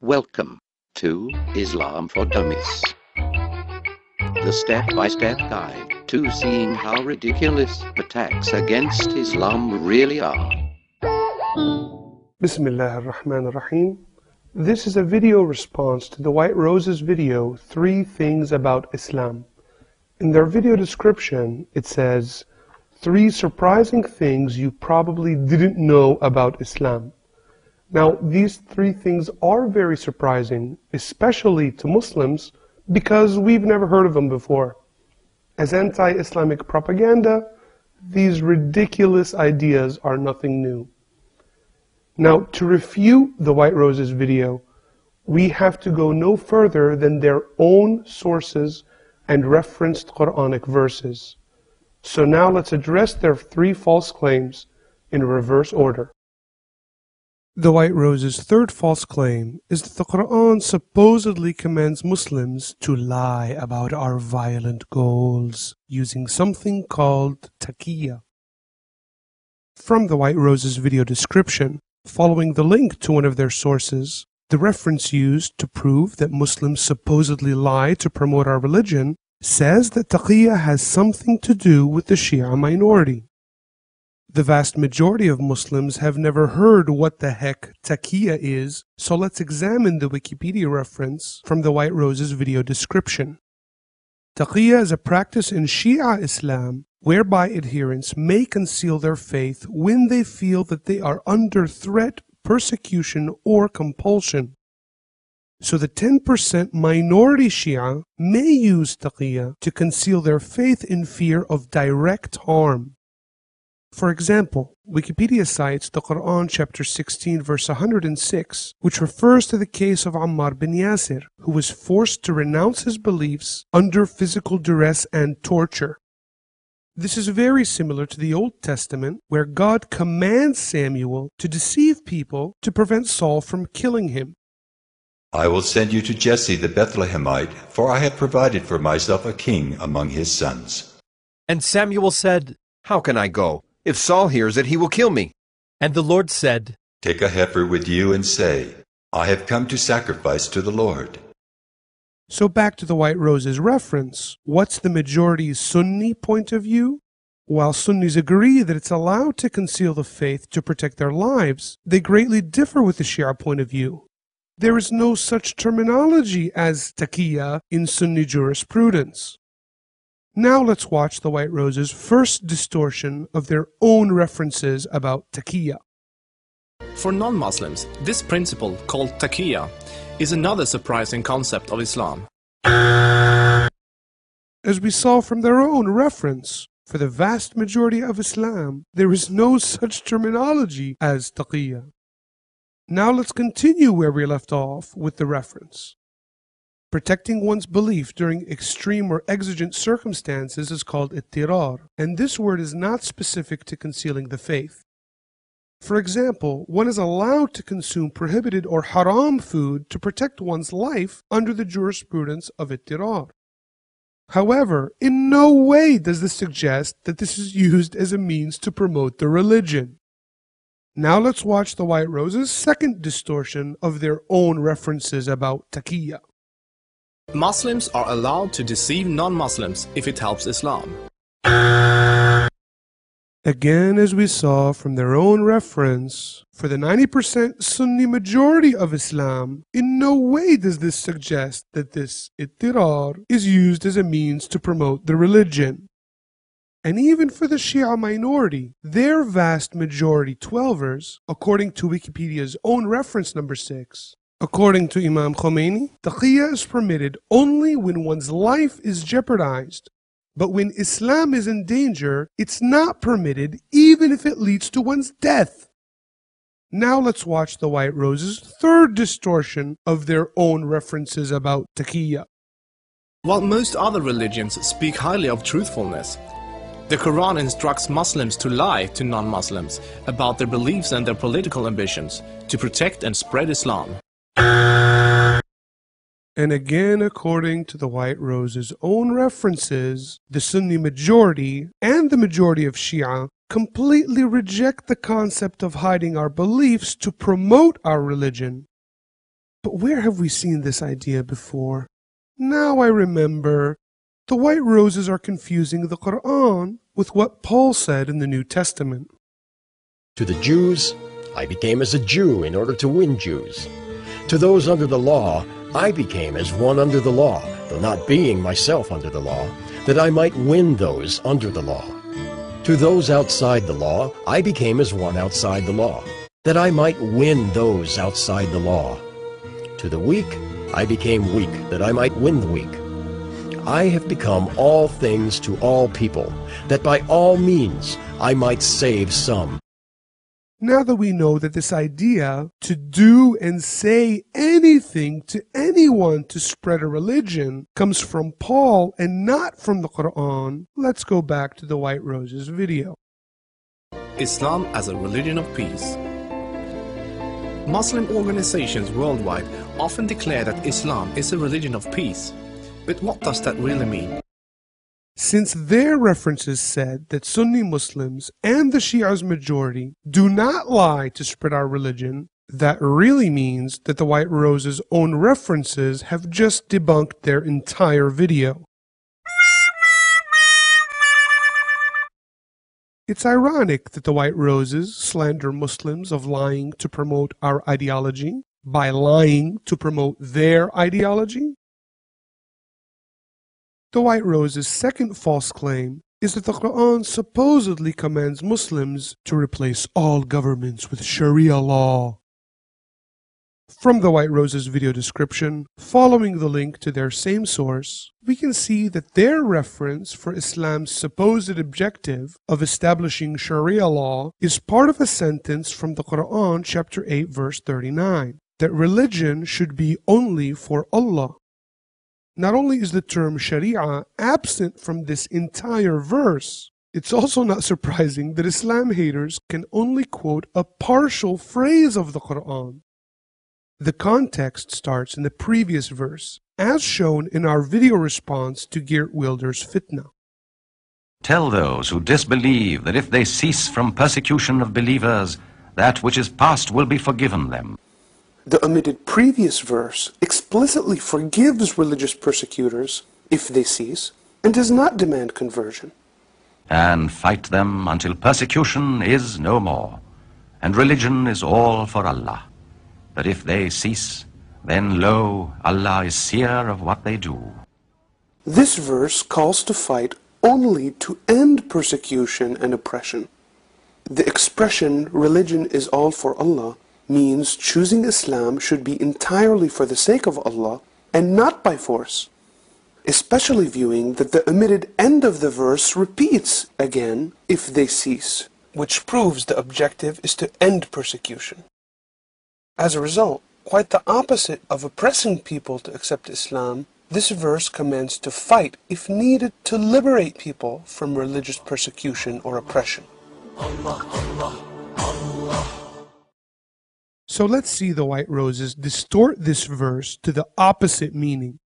Welcome to Islam for Dummies, the step-by-step guide to seeing how ridiculous attacks against Islam really are. Bismillah ar-Rahman ar-Rahim. This is a video response to the TheWhiteR0ses video, 3 Things About Islam. In their video description, it says, 3 surprising things you probably didn't know about Islam. Now, these 3 things are very surprising, especially to Muslims, because we've never heard of them before. As anti-Islamic propaganda, these ridiculous ideas are nothing new. Now, to refute the TheWhiteR0ses video, we have to go no further than their own sources and referenced Quranic verses. So now let's address their 3 false claims in reverse order. The TheWhiteR0ses' third false claim is that the Quran supposedly commands Muslims to lie about our violent goals using something called Taqiya. From the TheWhiteR0ses' video description, following the link to one of their sources, the reference used to prove that Muslims supposedly lie to promote our religion says that Taqiya has something to do with the Shia minority. The vast majority of Muslims have never heard what the heck Taqiya is, so let's examine the Wikipedia reference from the TheWhiteR0ses' video description. Taqiya is a practice in Shia Islam whereby adherents may conceal their faith when they feel that they are under threat, persecution, or compulsion. So the 10% minority Shia may use Taqiya to conceal their faith in fear of direct harm. For example, Wikipedia cites the Quran chapter 16 verse 106, which refers to the case of Ammar bin Yasir, who was forced to renounce his beliefs under physical duress and torture. This is very similar to the Old Testament, where God commands Samuel to deceive people to prevent Saul from killing him. I will send you to Jesse the Bethlehemite, for I have provided for myself a king among his sons. And Samuel said, "How can I go? If Saul hears it, he will kill me." And the Lord said, Take a heifer with you and say, I have come to sacrifice to the Lord. So back to the TheWhiteR0ses reference, what's the majority Sunni point of view? While Sunnis agree that it's allowed to conceal the faith to protect their lives, they greatly differ with the Shia point of view. There is no such terminology as Taqiya in Sunni jurisprudence. Now let's watch the TheWhiteR0ses' first distortion of their own references about Taqiya. For non-Muslims, this principle, called Taqiya, is another surprising concept of Islam. As we saw from their own reference, for the vast majority of Islam, there is no such terminology as Taqiya. Now let's continue where we left off with the reference. Protecting one's belief during extreme or exigent circumstances is called ittirar, and this word is not specific to concealing the faith. For example, one is allowed to consume prohibited or haram food to protect one's life under the jurisprudence of ittirar. However, in no way does this suggest that this is used as a means to promote the religion. Now let's watch the TheWhiteR0ses' second distortion of their own references about Taqiya. Muslims are allowed to deceive non-Muslims if it helps Islam. Again, as we saw from their own reference, for the 90% Sunni majority of Islam, in no way does this suggest that this ittirar is used as a means to promote the religion. And even for the Shia minority, their vast majority Twelvers, according to Wikipedia's own reference number 6, according to Imam Khomeini, Taqiya is permitted only when one's life is jeopardized. But when Islam is in danger, it's not permitted even if it leads to one's death. Now let's watch the TheWhiteR0ses' third distortion of their own references about Taqiya. While most other religions speak highly of truthfulness, the Quran instructs Muslims to lie to non-Muslims about their beliefs and their political ambitions to protect and spread Islam. And again, according to the TheWhiteR0ses' own references, the Sunni majority and the majority of Shia completely reject the concept of hiding our beliefs to promote our religion. But where have we seen this idea before? Now I remember. The White Roses are confusing the Quran with what Paul said in the New Testament. To the Jews, I became as a Jew in order to win Jews. To those under the law, I became as one under the law, though not being myself under the law, that I might win those under the law. To those outside the law, I became as one outside the law, that I might win those outside the law. To the weak, I became weak, that I might win the weak. I have become all things to all people, that by all means I might save some. Now that we know that this idea to do and say anything to anyone to spread a religion comes from Paul and not from the Quran, let's go back to the White Roses video. Islam as a religion of peace. Muslim organizations worldwide often declare that Islam is a religion of peace. But what does that really mean? Since their references said that Sunni Muslims and the Shia's majority do not lie to spread our religion, that really means that the White Roses' own references have just debunked their entire video. It's ironic that the White Roses slander Muslims of lying to promote our ideology by lying to promote their ideology. The White Roses' second false claim is that the Quran supposedly commands Muslims to replace all governments with Sharia law. From the White Roses video description, following the link to their same source, we can see that their reference for Islam's supposed objective of establishing Sharia law is part of a sentence from the Quran chapter 8 verse 39, that religion should be only for Allah. Not only is the term Sharia absent from this entire verse, it's also not surprising that Islam haters can only quote a partial phrase of the Quran. The context starts in the previous verse, as shown in our video response to Geert Wilder's fitna. Tell those who disbelieve that if they cease from persecution of believers, that which is past will be forgiven them. The omitted previous verse explicitly forgives religious persecutors if they cease and does not demand conversion. And fight them until persecution is no more, and religion is all for Allah. That if they cease, then lo, Allah is seer of what they do. This verse calls to fight only to end persecution and oppression. The expression, religion is all for Allah, means choosing Islam should be entirely for the sake of Allah and not by force, especially viewing that the omitted end of the verse repeats again, if they cease, which proves the objective is to end persecution. As a result, quite the opposite of oppressing people to accept Islam, this verse commands to fight if needed to liberate people from religious persecution or oppression. Allah, Allah, Allah. So let's see the White Roses distort this verse to the opposite meaning.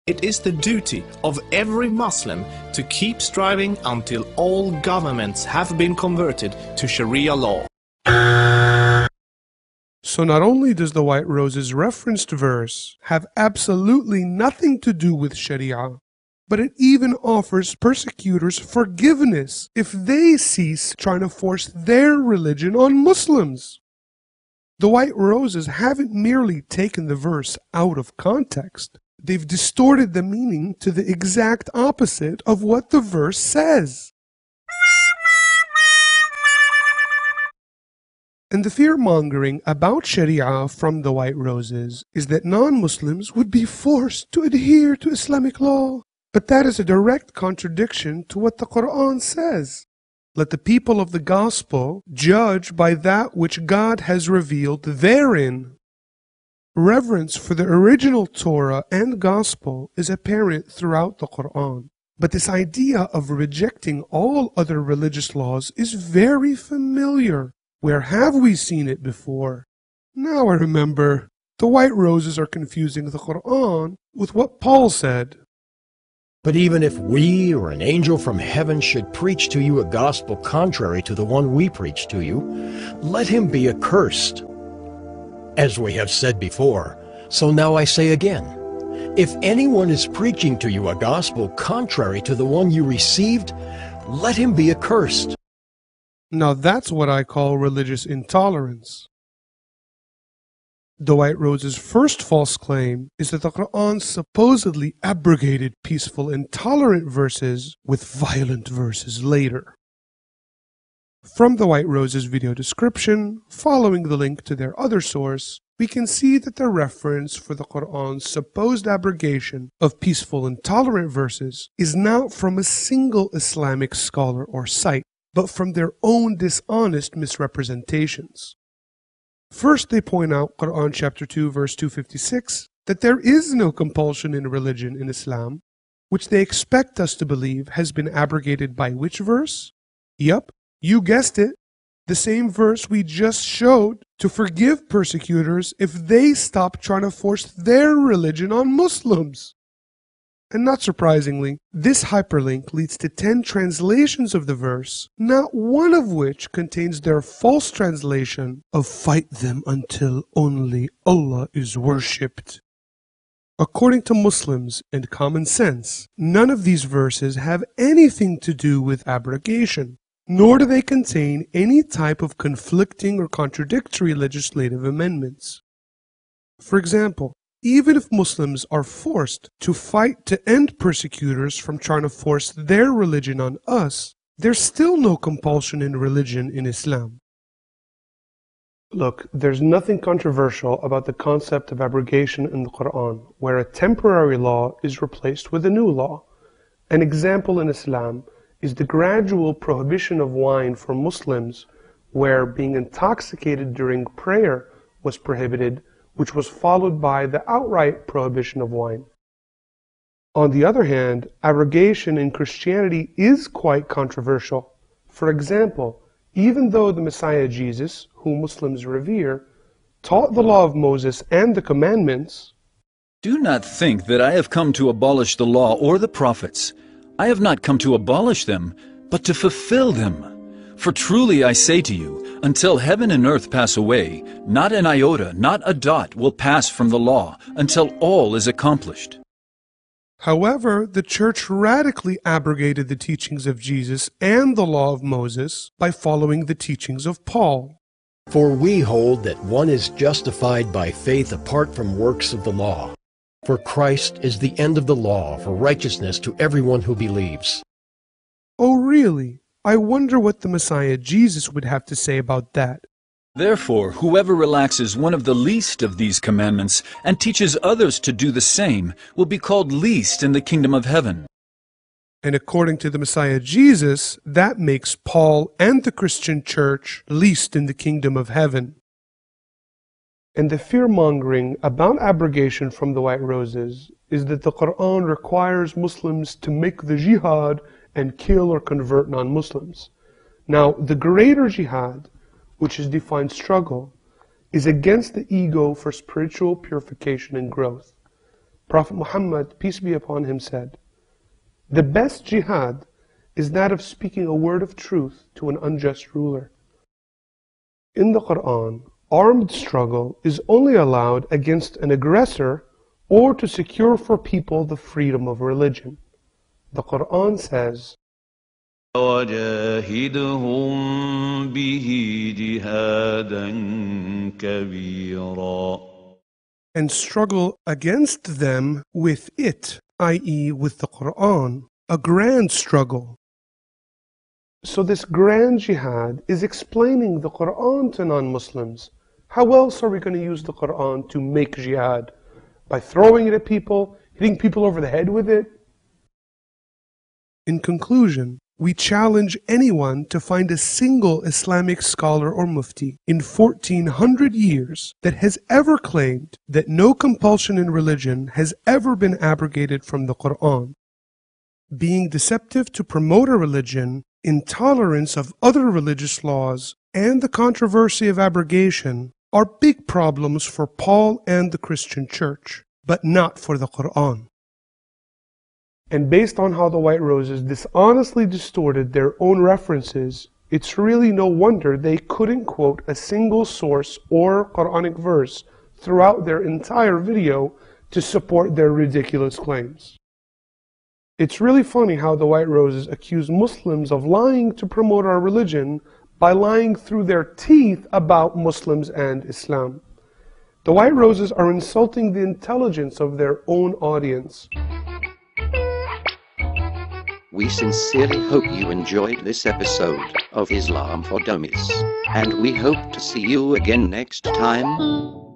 It is the duty of every Muslim to keep striving until all governments have been converted to Sharia law. So not only does the White Roses referenced verse have absolutely nothing to do with Sharia, but it even offers persecutors forgiveness if they cease trying to force their religion on Muslims. The White Roses haven't merely taken the verse out of context. They've distorted the meaning to the exact opposite of what the verse says. And the fear-mongering about Sharia from the White Roses is that non-Muslims would be forced to adhere to Islamic law. But that is a direct contradiction to what the Quran says. Let the people of the gospel judge by that which God has revealed therein. Reverence for the original Torah and gospel is apparent throughout the Quran. But this idea of rejecting all other religious laws is very familiar. Where have we seen it before? Now I remember. The White Roses are confusing the Quran with what Paul said. But even if we or an angel from heaven should preach to you a gospel contrary to the one we preach to you, let him be accursed. As we have said before, so now I say again, if anyone is preaching to you a gospel contrary to the one you received, let him be accursed. Now that's what I call religious intolerance. TheWhiteR0ses' first false claim is that the Quran supposedly abrogated peaceful and tolerant verses with violent verses later. From TheWhiteR0ses' video description, following the link to their other source, we can see that the reference for the Quran's supposed abrogation of peaceful and tolerant verses is not from a single Islamic scholar or site, but from their own dishonest misrepresentations. First, they point out Quran chapter 2 verse 256 that there is no compulsion in religion in Islam, which they expect us to believe has been abrogated by which verse? Yup, you guessed it, the same verse we just showed to forgive persecutors if they stop trying to force their religion on Muslims. And not surprisingly, this hyperlink leads to 10 translations of the verse, not one of which contains their false translation of "fight them until only Allah is worshipped." According to Muslims and common sense, none of these verses have anything to do with abrogation, nor do they contain any type of conflicting or contradictory legislative amendments. For example, even if Muslims are forced to fight to end persecutors from trying to force their religion on us, there's still no compulsion in religion in Islam. Look, there's nothing controversial about the concept of abrogation in the Quran, where a temporary law is replaced with a new law. An example in Islam is the gradual prohibition of wine for Muslims, where being intoxicated during prayer was prohibited, which was followed by the outright prohibition of wine. On the other hand, abrogation in Christianity is quite controversial. For example, even though the Messiah Jesus, whom Muslims revere, taught the law of Moses and the commandments, "Do not think that I have come to abolish the law or the prophets. I have not come to abolish them, but to fulfill them. For truly I say to you, until heaven and earth pass away, not an iota, not a dot will pass from the law, until all is accomplished." However, the Church radically abrogated the teachings of Jesus and the law of Moses by following the teachings of Paul. For we hold that one is justified by faith apart from works of the law. For Christ is the end of the law for righteousness to everyone who believes. Oh really? I wonder what the Messiah Jesus would have to say about that. Therefore, whoever relaxes one of the least of these commandments and teaches others to do the same will be called least in the kingdom of heaven. And according to the Messiah Jesus, that makes Paul and the Christian church least in the kingdom of heaven. And the fear-mongering about abrogation from the TheWhiteR0ses is that the Quran requires Muslims to make the jihad and kill or convert non-Muslims. Now, the greater jihad, which is defined struggle, is against the ego for spiritual purification and growth. Prophet Muhammad, peace be upon him, said, "The best jihad is that of speaking a word of truth to an unjust ruler." In the Quran, armed struggle is only allowed against an aggressor or to secure for people the freedom of religion. The Quran says, وَجَاهِدْهُمْ بِهِ جِهَادًا كَبِيرًا, and struggle against them with it, i.e. with the Quran, a grand struggle. So this grand jihad is explaining the Quran to non-Muslims. How else are we going to use the Quran to make jihad? By throwing it at people, hitting people over the head with it? In conclusion, we challenge anyone to find a single Islamic scholar or mufti in 1400 years that has ever claimed that no compulsion in religion has ever been abrogated from the Quran. Being deceptive to promote a religion, intolerance of other religious laws, and the controversy of abrogation are big problems for Paul and the Christian Church, but not for the Quran. And based on how the TheWhiteR0ses dishonestly distorted their own references, It's really no wonder they couldn't quote a single source or Quranic verse throughout their entire video to support their ridiculous claims. It's really funny how the White Roses accuse Muslims of lying to promote our religion by lying through their teeth about Muslims and Islam. The White Roses are insulting the intelligence of their own audience. We sincerely hope you enjoyed this episode of Islam for Dummies, and we hope to see you again next time.